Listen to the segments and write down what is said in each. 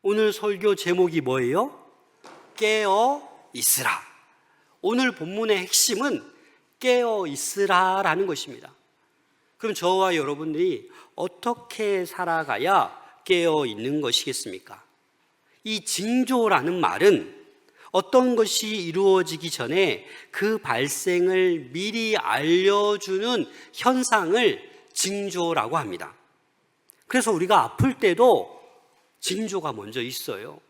오늘 설교 제목이 뭐예요? 깨어 있으라. 오늘 본문의 핵심은 깨어 있으라라는 것입니다. 그럼 저와 여러분들이 어떻게 살아가야 깨어 있는 것이겠습니까? 이 징조라는 말은 어떤 것이 이루어지기 전에 그 발생을 미리 알려주는 현상을 징조라고 합니다. 그래서 우리가 아플 때도 징조가 먼저 있어요.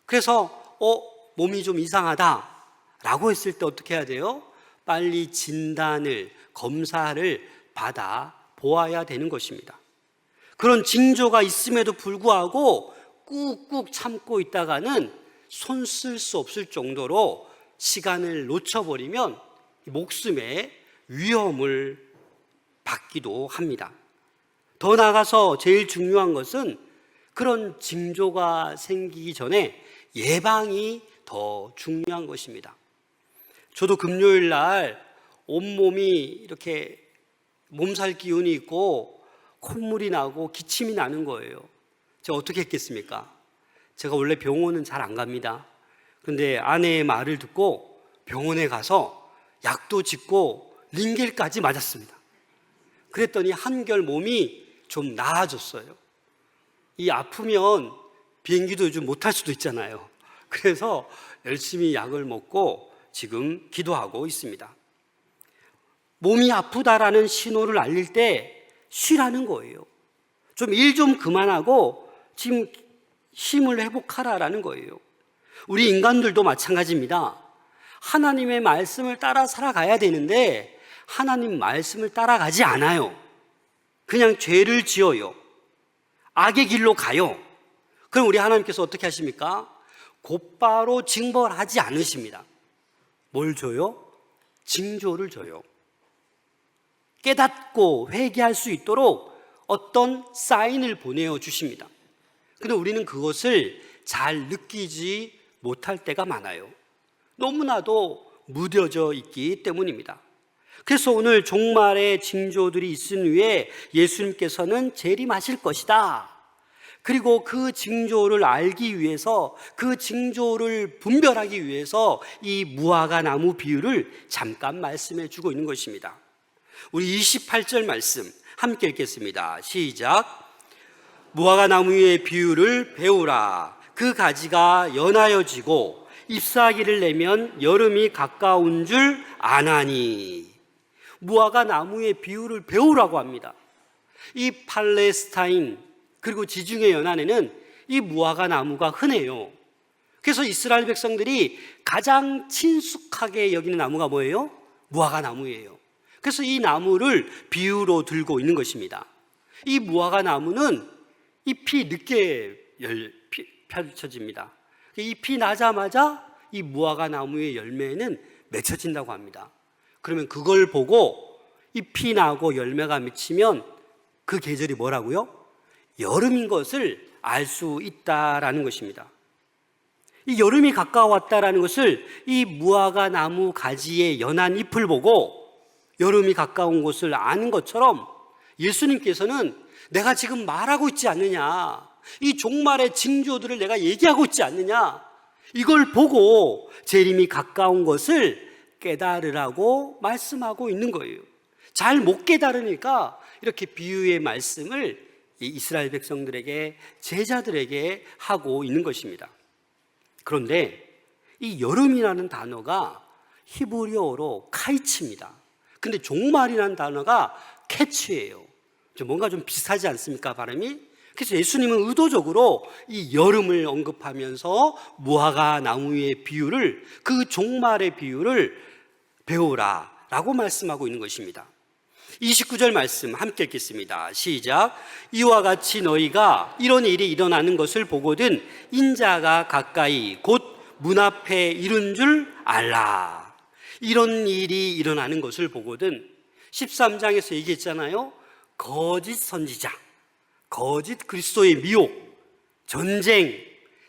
그래서 몸이 좀 이상하다 라고 했을 때 어떻게 해야 돼요? 빨리 진단을, 검사를 받아 보아야 되는 것입니다. 그런 징조가 있음에도 불구하고 꾹꾹 참고 있다가는 손 쓸 수 없을 정도로 시간을 놓쳐버리면 목숨에 위험을 받기도 합니다. 더 나아가서 제일 중요한 것은 그런 징조가 생기기 전에 예방이 더 중요한 것입니다. 저도 금요일 날 온몸이 이렇게 몸살 기운이 있고 콧물이 나고 기침이 나는 거예요. 제가 어떻게 했겠습니까? 제가 원래 병원은 잘 안 갑니다. 그런데 아내의 말을 듣고 병원에 가서 약도 짓고 링겔까지 맞았습니다. 그랬더니 한결 몸이 좀 나아졌어요. 이 아프면 비행기도 요즘 못할 수도 있잖아요. 그래서 열심히 약을 먹고 지금 기도하고 있습니다. 몸이 아프다라는 신호를 알릴 때 쉬라는 거예요. 좀 일 좀 그만하고 지금 힘을 회복하라라는 거예요. 우리 인간들도 마찬가지입니다. 하나님의 말씀을 따라 살아가야 되는데 하나님 말씀을 따라가지 않아요. 그냥 죄를 지어요. 악의 길로 가요. 그럼 우리 하나님께서 어떻게 하십니까? 곧바로 징벌하지 않으십니다. 뭘 줘요? 징조를 줘요. 깨닫고 회개할 수 있도록 어떤 사인을 보내어 주십니다. 근데 우리는 그것을 잘 느끼지 못할 때가 많아요. 너무나도 무뎌져 있기 때문입니다. 그래서 오늘 종말의 징조들이 있은 후에 예수님께서는 재림하실 것이다. 그리고 그 징조를 알기 위해서, 그 징조를 분별하기 위해서 이 무화과 나무 비유를 잠깐 말씀해 주고 있는 것입니다. 우리 28절 말씀 함께 읽겠습니다. 시작. 무화과 나무의 비유를 배우라. 그 가지가 연하여지고 잎사귀를 내면 여름이 가까운 줄 아나니. 무화과 나무의 비유를 배우라고 합니다. 이 팔레스타인 그리고 지중해 연안에는 이 무화과 나무가 흔해요. 그래서 이스라엘 백성들이 가장 친숙하게 여기는 나무가 뭐예요? 무화과 나무예요. 그래서 이 나무를 비유로 들고 있는 것입니다. 이 무화과 나무는 잎이 늦게 펼쳐집니다. 잎이 나자마자 이 무화과 나무의 열매는 맺혀진다고 합니다. 그러면 그걸 보고 잎이 나고 열매가 맺히면 그 계절이 뭐라고요? 여름인 것을 알 수 있다라는 것입니다. 이 여름이 가까웠다라는 것을 이 무화과 나무 가지의 연한 잎을 보고 여름이 가까운 것을 아는 것처럼 예수님께서는 내가 지금 말하고 있지 않느냐, 이 종말의 징조들을 내가 얘기하고 있지 않느냐, 이걸 보고 재림이 가까운 것을 깨달으라고 말씀하고 있는 거예요. 잘 못 깨달으니까 이렇게 비유의 말씀을 이스라엘 백성들에게, 제자들에게 하고 있는 것입니다. 그런데 이 여름이라는 단어가 히브리어로 카이츠입니다. 근데 종말이라는 단어가 캐치예요. 뭔가 좀 비슷하지 않습니까, 발음이? 그래서 예수님은 의도적으로 이 여름을 언급하면서 무화과 나무의 비유를, 그 종말의 비유를 배우라 라고 말씀하고 있는 것입니다. 29절 말씀 함께 읽겠습니다. 시작. 이와 같이 너희가 이런 일이 일어나는 것을 보거든 인자가 가까이 곧 문 앞에 이른 줄 알라. 이런 일이 일어나는 것을 보거든. 13장에서 얘기했잖아요. 거짓 선지자, 거짓 그리스도의 미혹, 전쟁,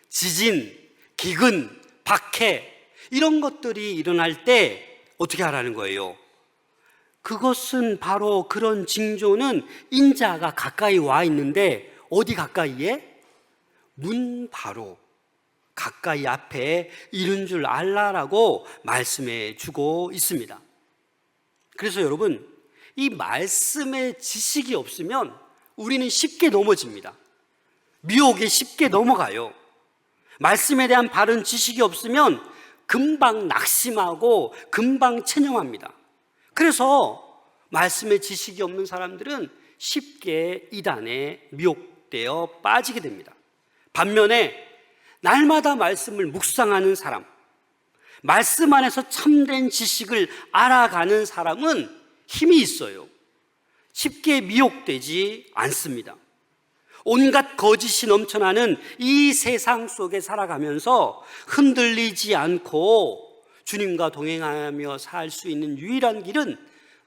지진, 기근, 박해, 이런 것들이 일어날 때 어떻게 하라는 거예요? 그것은 바로 그런 징조는 인자가 가까이 와 있는데 어디 가까이에? 문 바로 가까이 앞에 이른 줄 알라라고 말씀해 주고 있습니다. 그래서 여러분, 이 말씀의 지식이 없으면 우리는 쉽게 넘어집니다. 미혹에 쉽게 넘어가요. 말씀에 대한 바른 지식이 없으면 금방 낙심하고 금방 체념합니다. 그래서 말씀의 지식이 없는 사람들은 쉽게 이단에 미혹되어 빠지게 됩니다. 반면에 날마다 말씀을 묵상하는 사람, 말씀 안에서 참된 지식을 알아가는 사람은 힘이 있어요. 쉽게 미혹되지 않습니다. 온갖 거짓이 넘쳐나는 이 세상 속에 살아가면서 흔들리지 않고 주님과 동행하며 살 수 있는 유일한 길은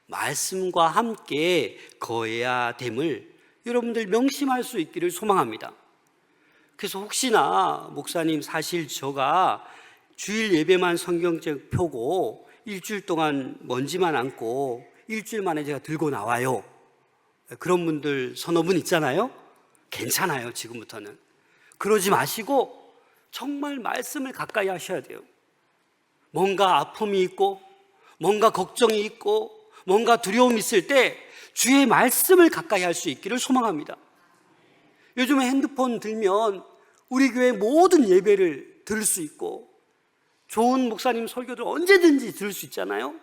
말씀과 함께 거해야 됨을 여러분들 명심할 수 있기를 소망합니다. 그래서 혹시나 목사님, 사실 제가 주일 예배만 성경책 펴고 일주일 동안 먼지만 안고 일주일 만에 제가 들고 나와요, 그런 분들 서너 분 있잖아요. 괜찮아요. 지금부터는 그러지 마시고 정말 말씀을 가까이 하셔야 돼요. 뭔가 아픔이 있고 뭔가 걱정이 있고 뭔가 두려움이 있을 때 주의 말씀을 가까이 할 수 있기를 소망합니다. 요즘에 핸드폰 들면 우리 교회 모든 예배를 들을 수 있고 좋은 목사님 설교들 언제든지 들을 수 있잖아요.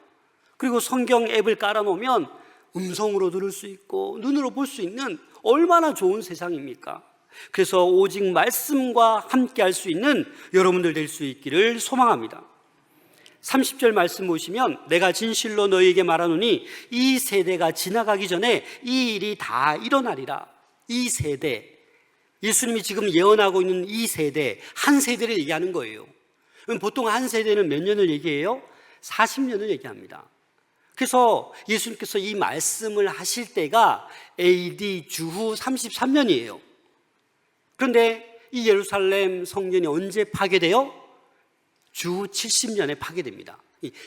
그리고 성경 앱을 깔아놓으면 음성으로 들을 수 있고 눈으로 볼 수 있는 얼마나 좋은 세상입니까? 그래서 오직 말씀과 함께 할 수 있는 여러분들 될 수 있기를 소망합니다. 30절 말씀 보시면 내가 진실로 너희에게 말하노니 이 세대가 지나가기 전에 이 일이 다 일어나리라. 이 세대, 예수님이 지금 예언하고 있는 이 세대, 한 세대를 얘기하는 거예요. 보통 한 세대는 몇 년을 얘기해요? 40년을 얘기합니다. 그래서 예수님께서 이 말씀을 하실 때가 AD 주후 33년이에요. 그런데 이 예루살렘 성전이 언제 파괴돼요? 주후 70년에 파괴됩니다.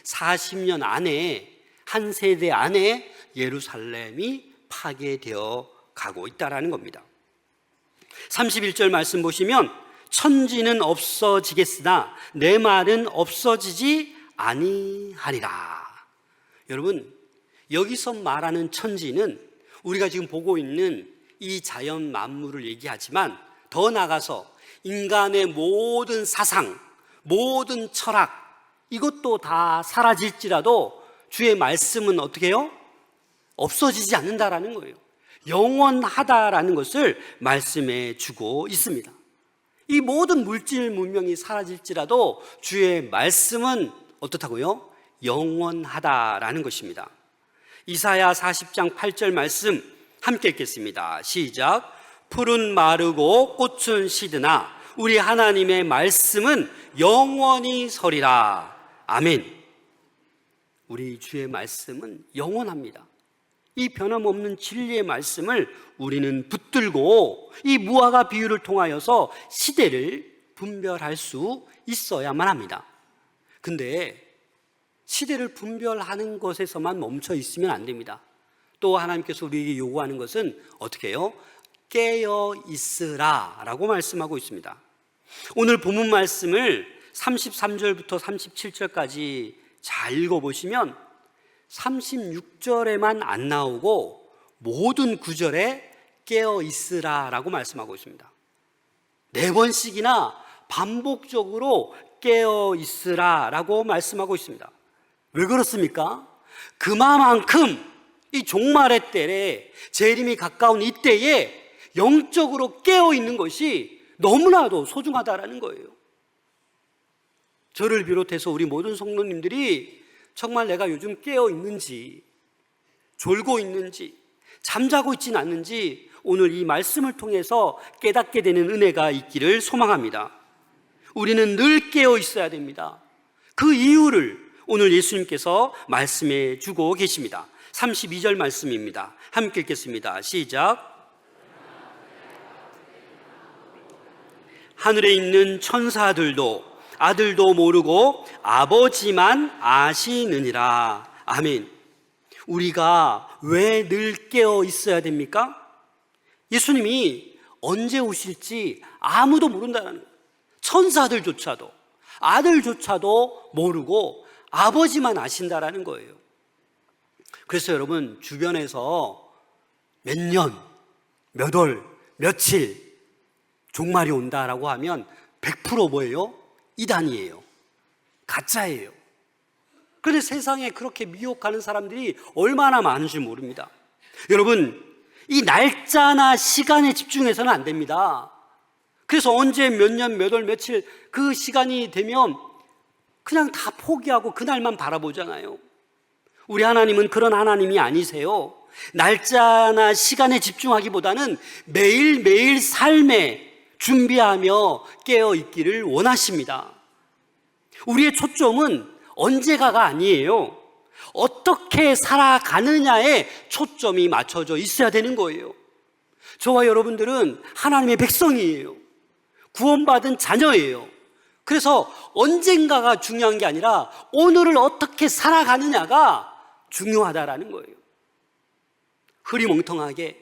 40년 안에, 한 세대 안에 예루살렘이 파괴되어 가고 있다는 겁니다. 31절 말씀 보시면 천지는 없어지겠으나 내 말은 없어지지 아니하리라. 여러분, 여기서 말하는 천지는 우리가 지금 보고 있는 이 자연 만물을 얘기하지만 더 나아가서 인간의 모든 사상, 모든 철학, 이것도 다 사라질지라도 주의 말씀은 어떻게 해요? 없어지지 않는다라는 거예요. 영원하다라는 것을 말씀해 주고 있습니다. 이 모든 물질 문명이 사라질지라도 주의 말씀은 어떻다고요? 영원하다라는 것입니다. 이사야 40장 8절 말씀 함께 읽겠습니다. 시작. 풀은 마르고 꽃은 시드나 우리 하나님의 말씀은 영원히 서리라. 아멘. 우리 주의 말씀은 영원합니다. 이 변함없는 진리의 말씀을 우리는 붙들고 이 무화과 비유를 통하여서 시대를 분별할 수 있어야만 합니다. 근데 시대를 분별하는 것에서만 멈춰 있으면 안 됩니다. 또 하나님께서 우리에게 요구하는 것은 어떻게 해요? 깨어 있으라 라고 말씀하고 있습니다. 오늘 본문 말씀을 33절부터 37절까지 잘 읽어보시면 36절에만 안 나오고 모든 구절에 깨어 있으라 라고 말씀하고 있습니다. 4번씩이나 반복적으로 깨어 있으라 라고 말씀하고 있습니다. 왜 그렇습니까? 그만큼 이 종말의 때에 재림이 가까운 이때에 영적으로 깨어 있는 것이 너무나도 소중하다라는 거예요. 저를 비롯해서 우리 모든 성도님들이 정말 내가 요즘 깨어 있는지, 졸고 있는지, 잠자고 있지는 않는지 오늘 이 말씀을 통해서 깨닫게 되는 은혜가 있기를 소망합니다. 우리는 늘 깨어 있어야 됩니다. 그 이유를 오늘 예수님께서 말씀해 주고 계십니다. 32절 말씀입니다. 함께 읽겠습니다. 시작. 하늘에 있는 천사들도 아들도 모르고 아버지만 아시느니라. 아멘. 우리가 왜 늘 깨어 있어야 됩니까? 예수님이 언제 오실지 아무도 모른다는 거예요. 천사들조차도, 아들조차도 모르고 아버지만 아신다라는 거예요. 그래서 여러분, 주변에서 몇 년, 몇 월, 며칠 종말이 온다라고 하면 100% 뭐예요? 이단이에요. 가짜예요. 그런데 세상에 그렇게 미혹하는 사람들이 얼마나 많은지 모릅니다. 여러분, 이 날짜나 시간에 집중해서는 안 됩니다. 그래서 언제 몇 년, 몇 월, 며칠 그 시간이 되면 그냥 다 포기하고 그날만 바라보잖아요. 우리 하나님은 그런 하나님이 아니세요. 날짜나 시간에 집중하기보다는 매일매일 삶에 준비하며 깨어있기를 원하십니다. 우리의 초점은 언제가가 아니에요. 어떻게 살아가느냐에 초점이 맞춰져 있어야 되는 거예요. 저와 여러분들은 하나님의 백성이에요. 구원받은 자녀예요. 그래서 언젠가가 중요한 게 아니라 오늘을 어떻게 살아가느냐가 중요하다라는 거예요. 흐리멍텅하게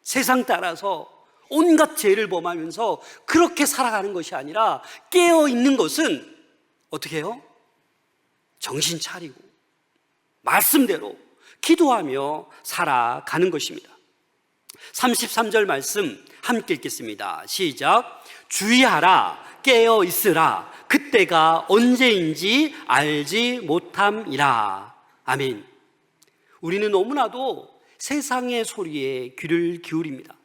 세상 따라서 온갖 죄를 범하면서 그렇게 살아가는 것이 아니라 깨어있는 것은 어떻게 해요? 정신 차리고 말씀대로 기도하며 살아가는 것입니다. 33절 말씀 함께 읽겠습니다. 시작. 주의하라, 깨어 있으라, 그때가 언제인지 알지 못함이라. 아멘. 우리는 너무나도 세상의 소리에 귀를 기울입니다.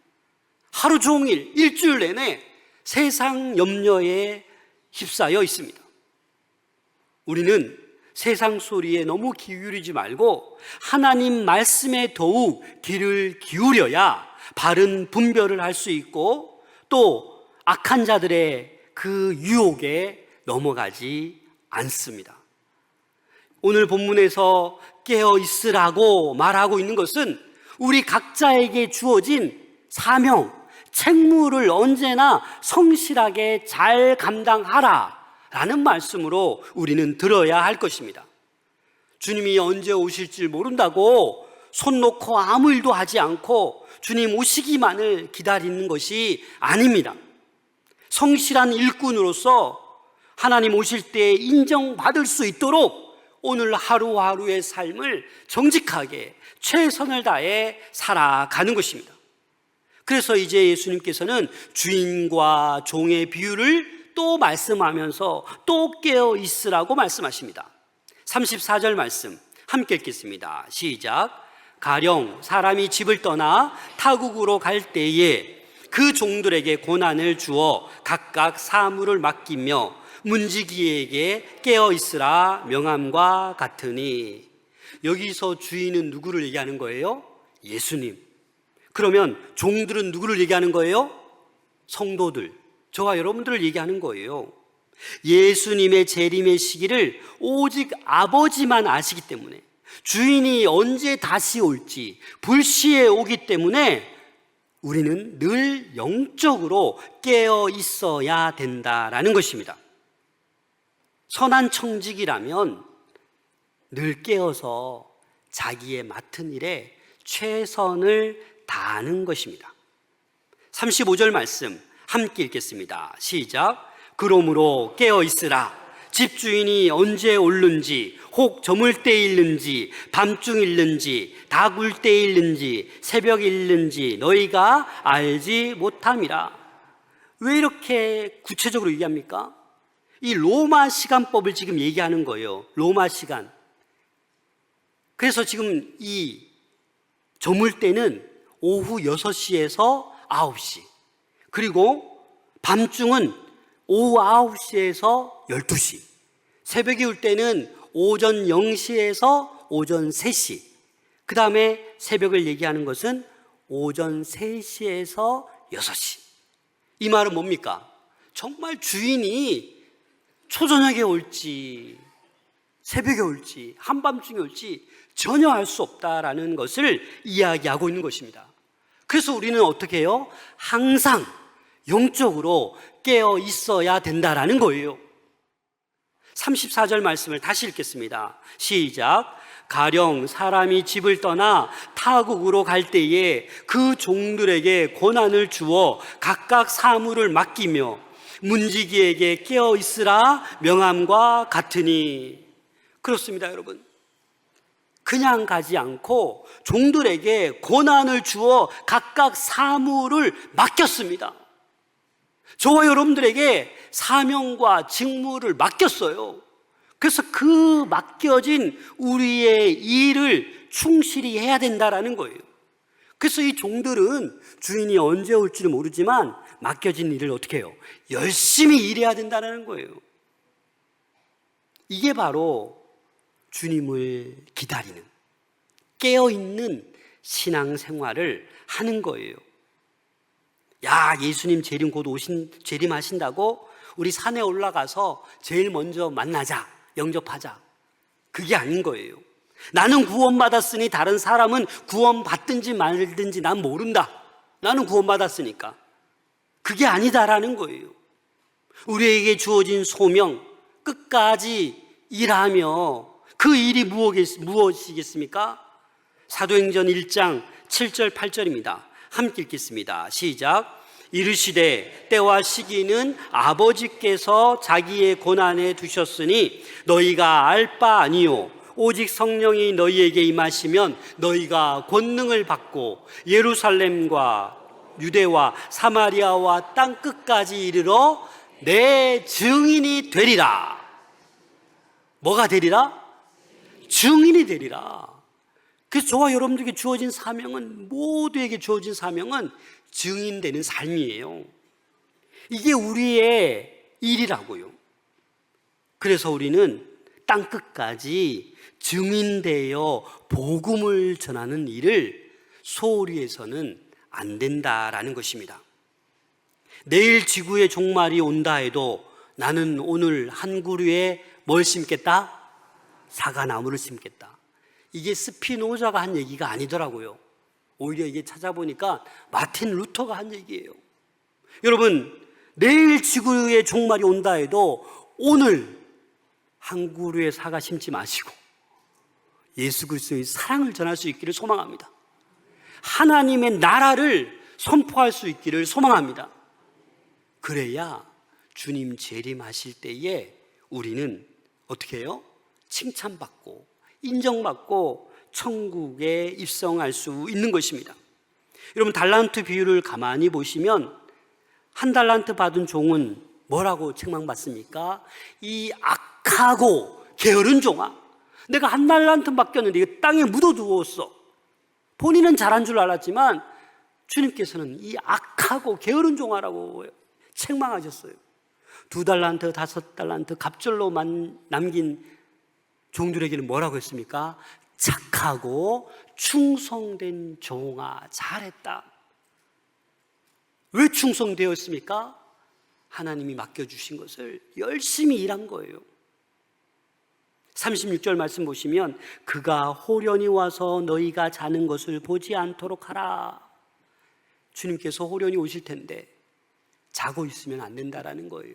하루 종일, 일주일 내내 세상 염려에 휩싸여 있습니다. 우리는 세상 소리에 너무 기울이지 말고 하나님 말씀에 더욱 귀를 기울여야 바른 분별을 할 수 있고 또 악한 자들의 그 유혹에 넘어가지 않습니다. 오늘 본문에서 깨어 있으라고 말하고 있는 것은 우리 각자에게 주어진 사명, 책무를 언제나 성실하게 잘 감당하라 라는 말씀으로 우리는 들어야 할 것입니다. 주님이 언제 오실지 모른다고 손 놓고 아무 일도 하지 않고 주님 오시기만을 기다리는 것이 아닙니다. 성실한 일꾼으로서 하나님 오실 때 인정받을 수 있도록 오늘 하루하루의 삶을 정직하게 최선을 다해 살아가는 것입니다. 그래서 이제 예수님께서는 주인과 종의 비유를 또 말씀하면서 또 깨어 있으라고 말씀하십니다. 34절 말씀 함께 읽겠습니다. 시작. 가령 사람이 집을 떠나 타국으로 갈 때에 그 종들에게 고난을 주어 각각 사물을 맡기며 문지기에게 깨어 있으라 명함과 같으니. 여기서 주인은 누구를 얘기하는 거예요? 예수님. 그러면 종들은 누구를 얘기하는 거예요? 성도들, 저와 여러분들을 얘기하는 거예요. 예수님의 재림의 시기를 오직 아버지만 아시기 때문에, 주인이 언제 다시 올지 불시에 오기 때문에 우리는 늘 영적으로 깨어 있어야 된다라는 것입니다. 선한 청직이라면 늘 깨어서 자기의 맡은 일에 최선을 다하는 것입니다. 35절 말씀 함께 읽겠습니다. 시작. 그러므로 깨어 있으라. 집주인이 언제 오는지, 혹 저물 때 일는지, 밤중 일는지, 다굴 때 일는지, 새벽 일는지 너희가 알지 못함이라. 왜 이렇게 구체적으로 얘기합니까? 이 로마 시간법을 지금 얘기하는 거예요. 로마 시간. 그래서 지금 이 저물 때는 오후 6시에서 9시, 그리고 밤중은 오후 9시에서 12시, 새벽이 올 때는 오전 0시에서 오전 3시, 그 다음에 새벽을 얘기하는 것은 오전 3시에서 6시. 이 말은 뭡니까? 정말 주인이 초저녁에 올지 새벽에 올지 한밤중에 올지 전혀 알 수 없다라는 것을 이야기하고 있는 것입니다. 그래서 우리는 어떻게 해요? 항상 영적으로 깨어 있어야 된다라는 거예요. 34절 말씀을 다시 읽겠습니다. 시작. 가령 사람이 집을 떠나 타국으로 갈 때에 그 종들에게 고난을 주어 각각 사물을 맡기며 문지기에게 깨어 있으라 명함과 같으니. 그렇습니다, 여러분. 그냥 가지 않고 종들에게 고난을 주어 각각 사물을 맡겼습니다. 저와 여러분들에게 사명과 직무를 맡겼어요. 그래서 그 맡겨진 우리의 일을 충실히 해야 된다라는 거예요. 그래서 이 종들은 주인이 언제 올지는 모르지만 맡겨진 일을 어떻게 해요? 열심히 일해야 된다는 거예요. 이게 바로 주님을 기다리는, 깨어있는 신앙생활을 하는 거예요. 야, 예수님 재림하신다고 우리 산에 올라가서 제일 먼저 만나자, 영접하자. 그게 아닌 거예요. 나는 구원받았으니 다른 사람은 구원받든지 말든지 난 모른다. 나는 구원받았으니까. 그게 아니다라는 거예요. 우리에게 주어진 소명, 끝까지 일하며 그 일이 무엇이겠습니까? 사도행전 1장 7절 8절입니다. 함께 읽겠습니다. 시작. 이르시되 때와 시기는 아버지께서 자기의 고난에 두셨으니 너희가 알 바 아니요 오직 성령이 너희에게 임하시면 너희가 권능을 받고 예루살렘과 유대와 사마리아와 땅 끝까지 이르러 내 증인이 되리라. 뭐가 되리라? 증인이 되리라. 그래서 저와 여러분들에게 주어진 사명은, 모두에게 주어진 사명은 증인되는 삶이에요. 이게 우리의 일이라고요. 그래서 우리는 땅끝까지 증인되어 복음을 전하는 일을 소홀히 해서는 안 된다라는 것입니다. 내일 지구의 종말이 온다 해도 나는 오늘 한 그루에 뭘 심겠다? 사과나무를 심겠다. 이게 스피노자가 한 얘기가 아니더라고요. 오히려 이게 찾아보니까 마틴 루터가 한 얘기예요. 여러분, 내일 지구의 종말이 온다 해도 오늘 한 그루의 사과 심지 마시고 예수 그리스도의 사랑을 전할 수 있기를 소망합니다. 하나님의 나라를 선포할 수 있기를 소망합니다. 그래야 주님 재림하실 때에 우리는 어떻게 해요? 칭찬받고 인정받고 천국에 입성할 수 있는 것입니다. 여러분, 달란트 비유를 가만히 보시면 한 달란트 받은 종은 뭐라고 책망받습니까? 이 악하고 게으른 종아, 내가 한 달란트 맡겼는데 이거 땅에 묻어두었어. 본인은 잘한 줄 알았지만 주님께서는 이 악하고 게으른 종아라고 책망하셨어요. 2달란트, 5달란트 갑절로만 남긴 종들에게는 뭐라고 했습니까? 착하고 충성된 종아, 잘했다. 왜 충성되었습니까? 하나님이 맡겨주신 것을 열심히 일한 거예요. 36절 말씀 보시면 그가 호련히 와서 너희가 자는 것을 보지 않도록 하라. 주님께서 호련히 오실 텐데 자고 있으면 안 된다라는 거예요.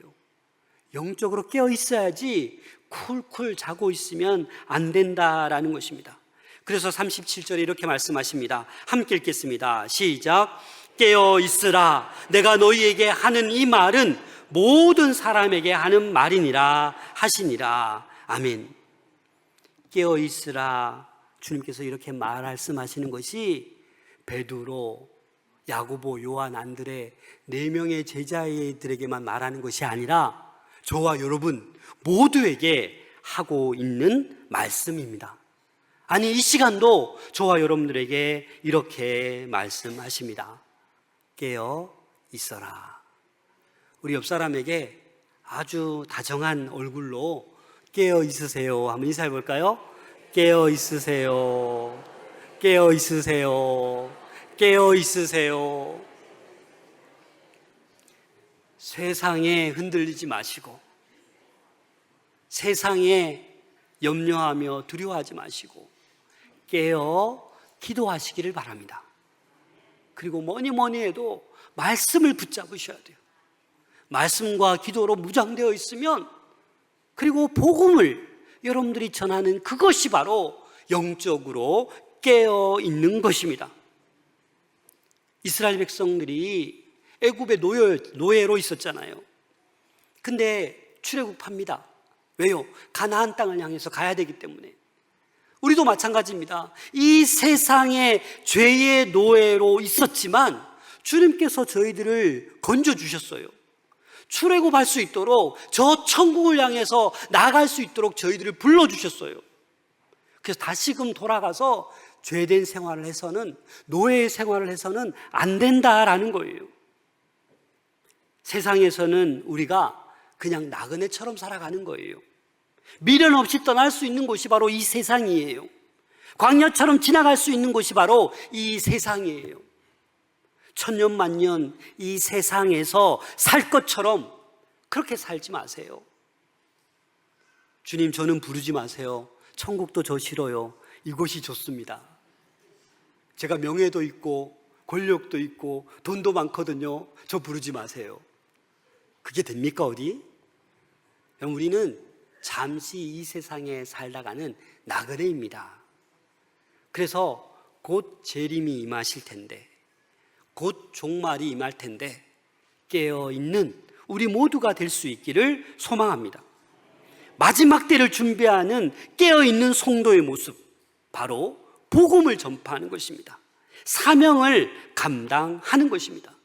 영적으로 깨어 있어야지 쿨쿨 자고 있으면 안 된다라는 것입니다. 그래서 37절에 이렇게 말씀하십니다. 함께 읽겠습니다. 시작. 깨어 있으라. 내가 너희에게 하는 이 말은 모든 사람에게 하는 말이니라 하시니라. 아멘. 깨어 있으라. 주님께서 이렇게 말씀하시는 것이 베드로, 야고보, 요한, 안드레 4명의 제자들에게만 말하는 것이 아니라 저와 여러분 모두에게 하고 있는 말씀입니다. 아니, 이 시간도 저와 여러분들에게 이렇게 말씀하십니다. 깨어 있어라. 우리 옆 사람에게 아주 다정한 얼굴로 깨어 있으세요 한번 인사해 볼까요? 깨어 있으세요. 깨어 있으세요. 깨어 있으세요. 세상에 흔들리지 마시고 세상에 염려하며 두려워하지 마시고 깨어 기도하시기를 바랍니다. 그리고 뭐니 해도 말씀을 붙잡으셔야 돼요. 말씀과 기도로 무장되어 있으면, 그리고 복음을 여러분들이 전하는 그것이 바로 영적으로 깨어 있는 것입니다. 이스라엘 백성들이 애굽의 노예로 있었잖아요. 근데 출애굽합니다. 왜요? 가나안 땅을 향해서 가야 되기 때문에. 우리도 마찬가지입니다. 이 세상의 죄의 노예로 있었지만 주님께서 저희들을 건져주셨어요. 출애굽할 수 있도록, 저 천국을 향해서 나갈 수 있도록 저희들을 불러주셨어요. 그래서 다시금 돌아가서 죄된 생활을 해서는, 노예의 생활을 해서는 안 된다라는 거예요. 세상에서는 우리가 그냥 나그네처럼 살아가는 거예요. 미련 없이 떠날 수 있는 곳이 바로 이 세상이에요. 광야처럼 지나갈 수 있는 곳이 바로 이 세상이에요. 천년만년 이 세상에서 살 것처럼 그렇게 살지 마세요. 주님, 저는 부르지 마세요. 천국도 저 싫어요. 이곳이 좋습니다. 제가 명예도 있고 권력도 있고 돈도 많거든요. 저 부르지 마세요. 그게 됩니까 어디? 우리는 잠시 이 세상에 살다가는 나그네입니다. 그래서 곧 재림이 임하실 텐데, 곧 종말이 임할 텐데 깨어있는 우리 모두가 될 수 있기를 소망합니다. 마지막 때를 준비하는 깨어있는 성도의 모습, 바로 복음을 전파하는 것입니다. 사명을 감당하는 것입니다.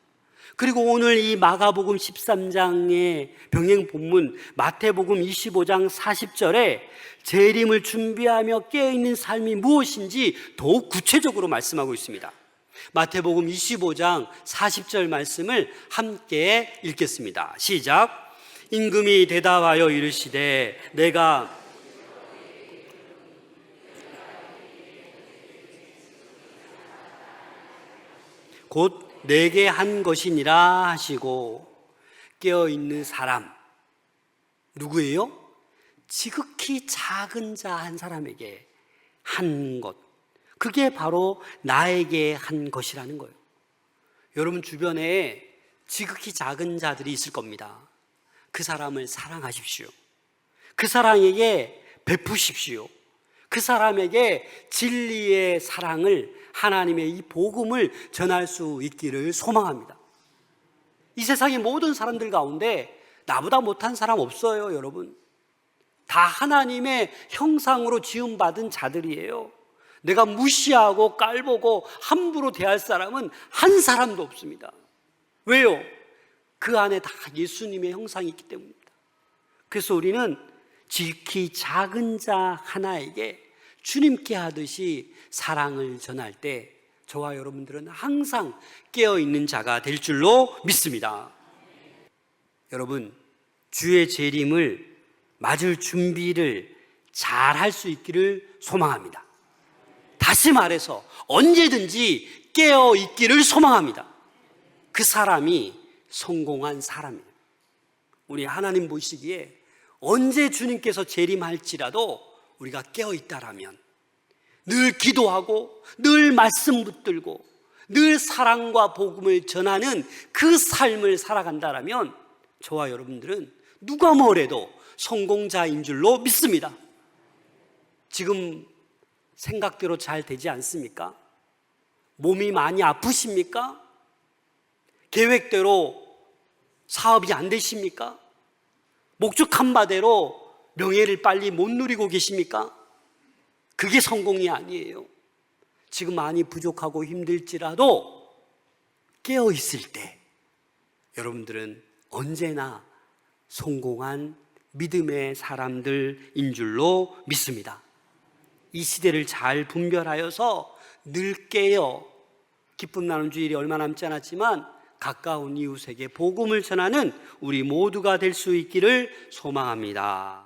그리고 오늘 이 마가복음 13장의 병행 본문 마태복음 25장 40절에 재림을 준비하며 깨어있는 삶이 무엇인지 더욱 구체적으로 말씀하고 있습니다. 마태복음 25장 40절 말씀을 함께 읽겠습니다. 시작. 임금이 대답하여 이르시되 내가 곧 내게 한 것이니라 하시고, 깨어있는 사람 누구예요? 지극히 작은 자 한 사람에게 한 것, 그게 바로 나에게 한 것이라는 거예요. 여러분 주변에 지극히 작은 자들이 있을 겁니다. 그 사람을 사랑하십시오. 그 사람에게 베푸십시오. 그 사람에게 진리의 사랑을, 하나님의 이 복음을 전할 수 있기를 소망합니다. 이 세상의 모든 사람들 가운데 나보다 못한 사람 없어요, 여러분. 다 하나님의 형상으로 지음받은 자들이에요. 내가 무시하고 깔보고 함부로 대할 사람은 한 사람도 없습니다. 왜요? 그 안에 다 예수님의 형상이 있기 때문입니다. 그래서 우리는 지극히 작은 자 하나에게 주님께 하듯이 사랑을 전할 때 저와 여러분들은 항상 깨어있는 자가 될 줄로 믿습니다. 여러분, 주의 재림을 맞을 준비를 잘 할 수 있기를 소망합니다. 다시 말해서 언제든지 깨어있기를 소망합니다. 그 사람이 성공한 사람이에요. 우리 하나님 보시기에 언제 주님께서 재림할지라도 우리가 깨어있다라면, 늘 기도하고 늘 말씀 붙들고 늘 사랑과 복음을 전하는 그 삶을 살아간다라면 저와 여러분들은 누가 뭐래도 성공자인 줄로 믿습니다. 지금 생각대로 잘 되지 않습니까? 몸이 많이 아프십니까? 계획대로 사업이 안 되십니까? 목적한 바대로 명예를 빨리 못 누리고 계십니까? 그게 성공이 아니에요. 지금 많이 부족하고 힘들지라도 깨어있을 때 여러분들은 언제나 성공한 믿음의 사람들인 줄로 믿습니다. 이 시대를 잘 분별하여서 늘 깨어 기쁨 나눈 주일이 얼마 남지 않았지만 가까운 이웃에게 복음을 전하는 우리 모두가 될 수 있기를 소망합니다.